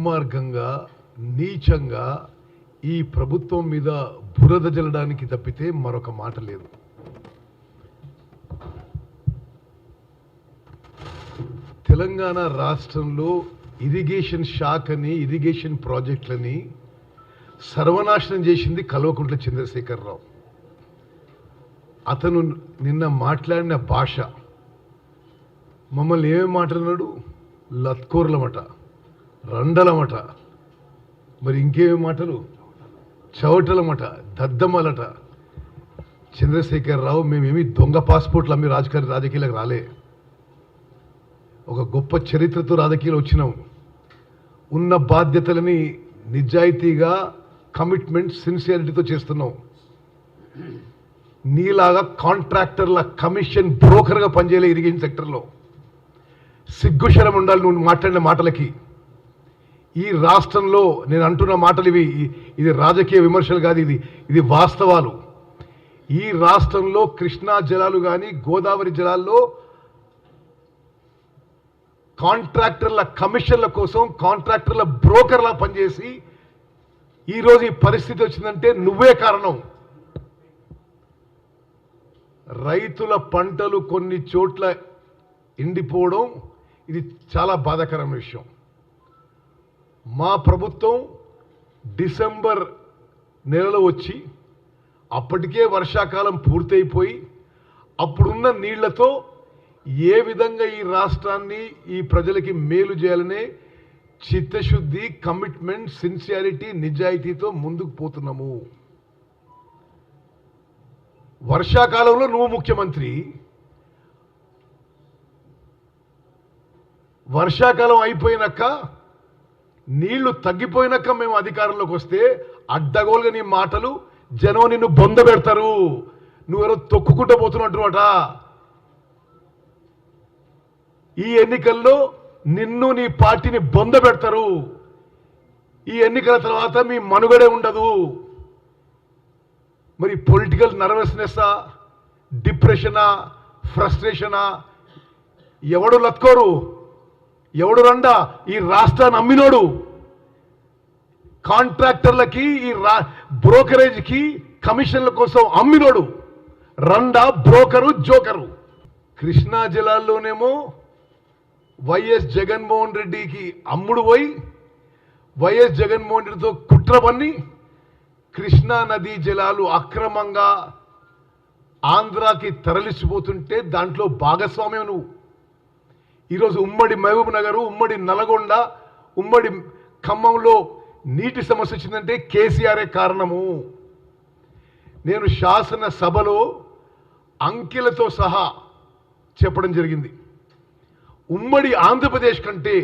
దుర్మార్గంగా నీచంగా ఈ ప్రభుత్వం మీద బురద జల్లడానికి తప్పితే మరొక మాట లేదు. తెలంగాణ రాష్ట్రంలో ఇరిగేషన్ శాఖ అని ఇరిగేషన్ ప్రాజెక్టులని సర్వనాశనం చేసింది కల్వకుంట్ల చంద్రశేఖరరావు. అతను నిన్న మాట్లాడిన భాష మమ్మల్ని ఏమేమి మాట్లాడినాడు? లత్కోర్లమట, రండలమట, మరి ఇంకేమేమి మాటలు, చవటలమట, దద్దమ్మలట. చంద్రశేఖరరావు మేమేమి దొంగ పాస్పోర్ట్లు అమ్మి రాజకీయాలకు రాలే. ఒక గొప్ప చరిత్రతో రాజకీయాలు వచ్చినాం. ఉన్న బాధ్యతలని నిజాయితీగా కమిట్మెంట్ సిన్సియారిటీతో చేస్తున్నాం. నీలాగా కాంట్రాక్టర్ల కమిషన్ బ్రోకర్గా పనిచేయలే ఇరిగేషన్ సెక్టర్లో. సిగ్గుశరం ఉండాలి నువ్వు మాట్లాడిన మాటలకి. ఈ రాష్ట్రంలో నేను అంటున్న మాటలు ఇవి, ఇది రాజకీయ విమర్శలు కాదు, ఇది వాస్తవాలు. ఈ రాష్ట్రంలో కృష్ణా జలాలు కానీ గోదావరి జలాల్లో కాంట్రాక్టర్ల కమిషన్ల కోసం కాంట్రాక్టర్ల బ్రోకర్లా పనిచేసి ఈరోజు ఈ పరిస్థితి వచ్చిందంటే నువ్వే కారణం. రైతుల పంటలు కొన్ని చోట్ల ఎండిపోవడం ఇది చాలా బాధాకరమైన విషయం. మా ప్రభుత్వం డిసెంబర్ నెలలో వచ్చి అప్పటికే వర్షాకాలం పూర్తయిపోయి అప్పుడున్న నీళ్లతో ఏ విధంగా ఈ రాష్ట్రాన్ని ఈ ప్రజలకి మేలు చేయాలనే చిత్తశుద్ధి, కమిట్మెంట్, సిన్సియారిటీ, నిజాయితీతో ముందుకు పోతున్నాము. వర్షాకాలంలో నువ్వు ముఖ్యమంత్రి, వర్షాకాలం అయిపోయినాక నీళ్లు తగ్గిపోయినాక మేము అధికారంలోకి వస్తే అడ్డగోలుగా నీ మాటలు జనం నిన్ను బొంద పెడతారు. నువ్వెవరో తొక్కుకుంటూ పోతున్నట్టుమాట. ఈ ఎన్నికల్లో నిన్ను నీ పార్టీని బొంద పెడతారు. ఈ ఎన్నికల తర్వాత మీ మనుగడే ఉండదు. మరి పొలిటికల్ నర్వస్నెస్సా, డిప్రెషనా, ఫ్రస్ట్రేషనా? ఎవడు లత్కోరు, ఎవడు రండా? ఈ రాష్ట్రాన్ని అమ్మినోడు, కాంట్రాక్టర్లకి ఈ బ్రోకరేజ్కి కమిషన్ల కోసం అమ్మినోడు రండా, బ్రోకరు, జోకరు. కృష్ణా జిల్లాల్లోనేమో వైఎస్ జగన్మోహన్ రెడ్డికి అమ్ముడు పోయి వైఎస్ జగన్మోహన్ రెడ్డితో కుట్ర పన్ని కృష్ణా నదీ జలాలు అక్రమంగా ఆంధ్రాకి తరలిసిపోతుంటే దాంట్లో భాగస్వామ్యం నువ్వు. ఈరోజు ఉమ్మడి మహబూబ్ నగర్, ఉమ్మడి నల్గొండ, ఉమ్మడి ఖమ్మంలో నీటి సమస్య వచ్చిందంటే కేసీఆరే కారణము. నేను శాసనసభలో అంకెలతో సహా చెప్పడం జరిగింది. ఉమ్మడి ఆంధ్రప్రదేశ్ కంటే,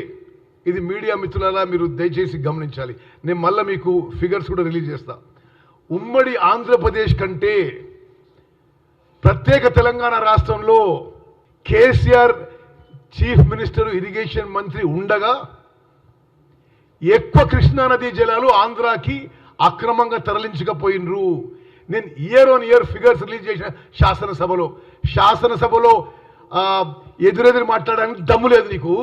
ఇది మీడియా మిత్రులారా మీరు దయచేసి గమనించాలి, నేను మళ్ళీ మీకు ఫిగర్స్ కూడా రిలీజ్ చేస్తా. ఉమ్మడి ఆంధ్రప్రదేశ్ కంటే ప్రత్యేక తెలంగాణ రాష్ట్రంలో కేసీఆర్ చీఫ్ మినిస్టర్, ఇరిగేషన్ మంత్రి ఉండగా ఎక్కువ కృష్ణానదీ జలాలు ఆంధ్రాకి అక్రమంగా తరలించకపోయినరు. నేను year on year figures release చేసిన శాసనసభలో ఎదురెదురు మాట్లాడడానికి దమ్ము లేదు నీకు.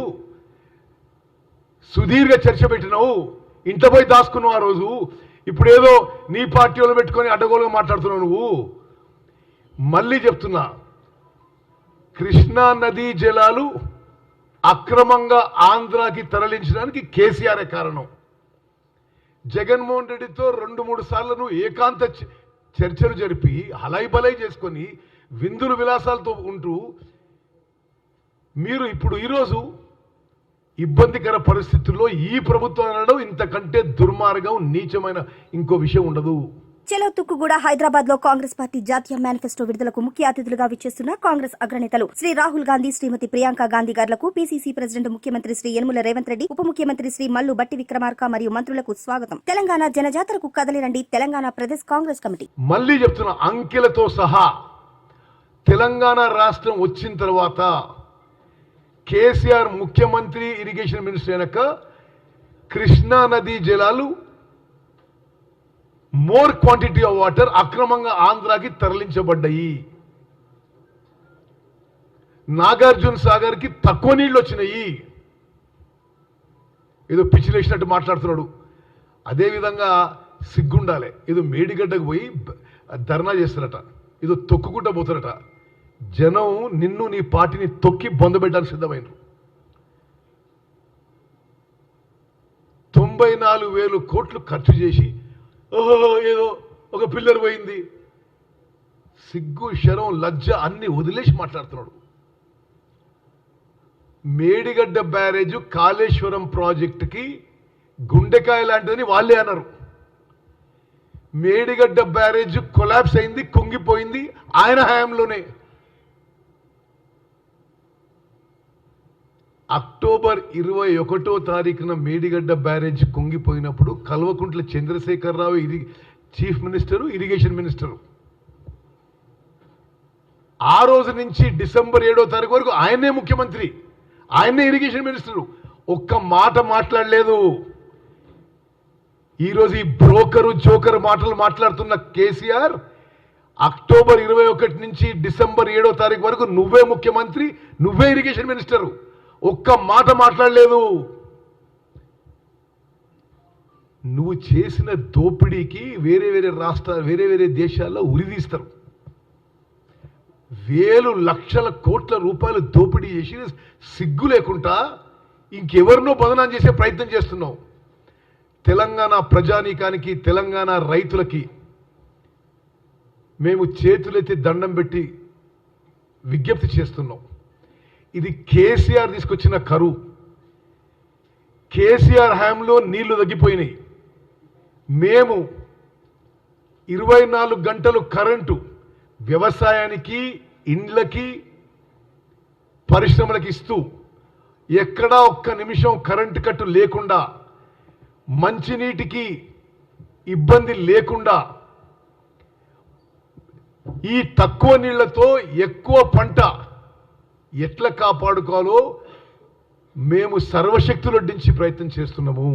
సుదీర్ఘ చర్చ పెట్టినావు, ఇంట్లో పోయి దాచుకున్నావు ఆ రోజు. ఇప్పుడు ఏదో నీ పార్టీ వాళ్ళు పెట్టుకొని అడ్డగోలుగా మాట్లాడుతున్నావు నువ్వు. మళ్ళీ చెప్తున్నా, కృష్ణా నదీ జలాలు అక్రమంగా ఆంధ్రాకి తరలించడానికి కేసీఆరే కారణం. జగన్మోహన్ రెడ్డితో 2-3 సార్లు నువ్వు ఏకాంత చర్చలు జరిపి హలై బలై చేసుకొని విందులు విలాసాలతో ఉంటూ మీరు ఇప్పుడు ఈరోజు ఇబ్బందికర పరిస్థితుల్లో ఈ ప్రభుత్వం అనడం ఇంతకంటే దుర్మార్గం, నీచమైన ఇంకో విషయం ఉండదు. చెలో తుక్కుగూడ హైదరాబాద్ లో కాంగ్రెస్ పార్టీ జాతీయ మేనిఫెస్టో విడుదలకు ముఖ్య అతిథులుగా విచ్చేస్తున్న కాంగ్రెస్ అగ్రనేతలు శ్రీ రాహుల్ గాంధీ, శ్రీమతి ప్రియాంక గాంధీ గారులకు పీసీసీ ప్రెసిడెంట్ ముఖ్యమంత్రి శ్రీ యనమల రేవంత్ రెడ్డి, ఉప ముఖ్యమంత్రి శ్రీ మల్లు బట్టి విక్రమార్క మరియు మంత్రులకు స్వాగతం. తెలంగాణ జనజాతరకు కదలిరండి తెలంగాణ ప్రదేశ్ కాంగ్రెస్ కమిటీ. మళ్ళీ చెప్తున్నా, అంకెలతో సహా తెలంగాణ రాష్ట్రం వచ్చిన తర్వాత కేసీఆర్ ముఖ్యమంత్రి, ఇరిగేషన్ మినిస్టర్ అయినాక కృష్ణా నదీ జలాలు మోర్ క్వాంటిటీ ఆఫ్ వాటర్ అక్రమంగా ఆంధ్రాకి తరలించబడ్డాయి. నాగార్జున సాగర్కి తక్కువ నీళ్లు వచ్చినాయి. ఏదో పిచ్చిలేసినట్టు మాట్లాడుతున్నాడు. అదేవిధంగా సిగ్గుండాలి. ఏదో మేడిగడ్డకు పోయి ధర్నా చేస్తారట, ఏదో తొక్కుకుంటా పోతారట. జనం నిన్ను నీ పార్టీని తొక్కి బొందబెట్టడానికి సిద్ధమైనరు. 94,000 కోట్లు ఖర్చు చేసి ఓహో ఏదో ఒక పిల్లర్ పోయింది, సిగ్గు శరం లజ్జ అన్ని వదిలేసి మాట్లాడుతున్నాడు. మేడిగడ్డ బ్యారేజ్ కాళేశ్వరం ప్రాజెక్టుకి గుండెకాయ లాంటిదని వాళ్ళే అన్నారు. మేడిగడ్డ బ్యారేజ్ కొలాప్స్ అయింది, కుంగిపోయింది ఆయన హయాంలోనే. అక్టోబర్ 21వ తారీఖున మేడిగడ్డ బ్యారేజ్ కుంగిపోయినప్పుడు Kalvakuntla Chandrasekhar Rao chief minister, irrigation minister. ఆ రోజు నుంచి డిసెంబర్ 7వ తారీఖు వరకు ఆయనే ముఖ్యమంత్రి, ఆయనే ఇరిగేషన్ మినిస్టరు. ఒక్క మాట మాట్లాడలేదు. ఈరోజు ఈ బ్రోకరు జోకర్ మాటలు మాట్లాడుతున్న కేసీఆర్ అక్టోబర్ 21 నుంచి డిసెంబర్ 7వ తారీఖు వరకు నువ్వే ముఖ్యమంత్రి, నువ్వే ఇరిగేషన్ మినిస్టరు. ఒక్క మాట మాట్లాడలేదు. నువ్వు చేసిన దోపిడీకి వేరే వేరే రాష్ట్రాలు, వేరే వేరే దేశాల్లో ఉరిదీస్తారు. వేలు లక్షల కోట్ల రూపాయలు దోపిడీ చేసి సిగ్గు లేకుండా ఇంకెవరినో బదనాం చేసే ప్రయత్నం చేస్తున్నావు. తెలంగాణ ప్రజానీకానికి, తెలంగాణ రైతులకి మేము చేతులెత్తి దండం పెట్టి విజ్ఞప్తి చేస్తున్నాం. ఇది కేసీఆర్ తీసుకొచ్చిన కరువు. కేసీఆర్ హయాంలో నీళ్లు తగ్గిపోయినాయి. మేము 24 గంటలు కరెంటు వ్యవసాయానికి, ఇండ్లకి, పరిశ్రమలకు ఇస్తూ ఎక్కడా ఒక్క నిమిషం కరెంటు కట్టు లేకుండా, మంచినీటికి ఇబ్బంది లేకుండా, ఈ తక్కువ నీళ్లతో ఎక్కువ పంట ఎట్లా కాపాడుకోవాలో మేము సర్వశక్తులొడ్డించి ప్రయత్నం చేస్తున్నాము.